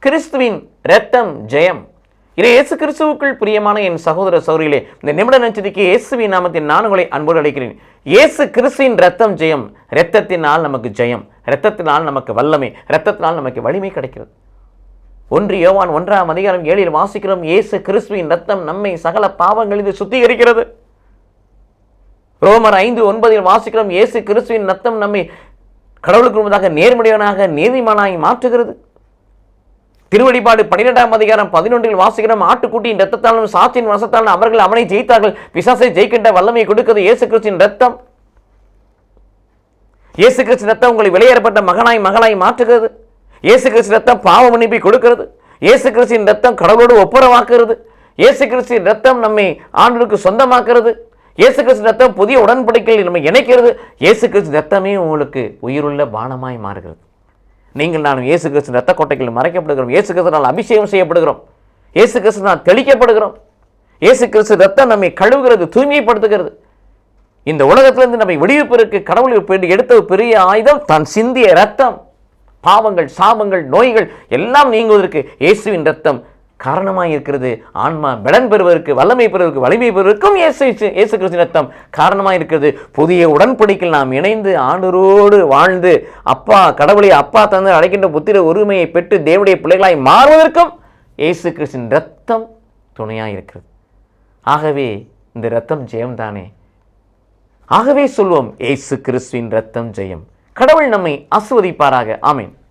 கிறிஸ்துவின் இரத்தம் ஜெயம். இதை இயேசு கிறிஸ்துவுக்குள் பிரியமான என் சகோதர சகோதரிகளே, இந்த நிமிட நட்சத்திரக்கு இயேசுவின் நாமத்தின் நான் உங்களை அன்போடு அழைக்கிறேன். இயேசு கிறிஸ்துவின் இரத்தம் ஜெயம். இரத்தத்தினால் நமக்கு ஜெயம், இரத்தத்தினால் நமக்கு வல்லமை, இரத்தத்தினால் நமக்கு வலிமை கிடைக்கிறது. 1 யோவான் 1:7 வாசிக்கிறோம், இயேசு கிறிஸ்துவின் இரத்தம் நம்மை சகல பாவங்களிலிருந்து சுத்திகரிக்கிறது. ரோமர் 5:9 வாசிக்கிறோம், இயேசு கிறிஸ்துவின் இரத்தம் நம்மை கடவுளுக்கு முன்பதாக நேர்மையானாக நீதிமானாய் மாற்றுகிறது. திருவெளிப்பாடு 12:11 வாசிக்கிறோம், ஆட்டுக்குட்டியின் இரத்தத்தாலும் சாட்சியின் வசத்தாலும் அவர்கள் அவனை ஜெயித்தார்கள், பிசாசை ஜெயிக்கின்ற வல்லமை கொடுக்கிறது இயேசு கிறிஸ்துவின் இரத்தம். இயேசு கிறிஸ்து இரத்தம் உங்களை வெளியேறப்பட்ட மகனாய் மகளாய் மாற்றுகிறது. இயேசு கிறிஸ்து இரத்தம் பாவ மன்னிப்பை கொடுக்கிறது. இயேசு கிறிஸ்துவின் இரத்தம் கடவுளோடு ஒப்புரவாக்குறது. இயேசு கிறிஸ்துவின் இரத்தம் நம்மை ஆண்டவருக்கு சொந்தமாக்குறது. இயேசு கிறிஸ்து இரத்தம் புதிய உடன்படிக்கையில் நம்ம இணைக்கிறது. இயேசு கிறிஸ்து இரத்தமே உங்களுக்கு உயிருள்ள பானமாய் மாறுகிறது. நீங்கள் நானும் இயேசு கிறிஸ்து இரத்த கோட்டைகள் மறைக்கப்படுகிறோம். இயேசு கிறிஸ்துனால் அபிஷேகம் செய்யப்படுகிறோம். இயேசு கிறிஸ்துனால் தெளிக்கப்படுகிறோம். இயேசு கிறிஸ்து இரத்தம் நம்மை கழுவுகிறது, தூய்மைப்படுத்துகிறது. இந்த உலகத்திலிருந்து நம்மை விடுவிப்பதற்கு கடவுள் எடுத்த பெரிய ஆயுதம் தான் சிந்திய இரத்தம். பாவங்கள், சாபங்கள், நோய்கள் எல்லாம் நீங்குவதற்கு இயேசுவின் இரத்தம் காரணமாக இருக்கிறது. ஆன்மா பலன் பெறுவதற்கு, வல்லமை பெறுவதற்கு, வலிமை பெறுவதற்கும் இயேசு கிறிஸ்துவின் இரத்தம் காரணமாக இருக்கிறது. புதிய உடன்படிக்கையில் நாம் இணைந்து ஆண்டவரோடு வாழ்ந்து அப்பா கடவுளை அப்பா தந்து அழைக்கின்ற புத்திர உரிமையை பெற்று தேவனுடைய பிள்ளைகளாய் மாறுவதற்கும் இயேசு கிறிஸ்துவின் இரத்தம் துணையாக இருக்கிறது. ஆகவே இந்த இரத்தம் ஜெயம்தானே. ஆகவே சொல்வோம், இயேசு கிறிஸ்துவின் இரத்தம் ஜெயம். கடவுள் நம்மை ஆசீர்வதிப்பாராக. ஆமென்.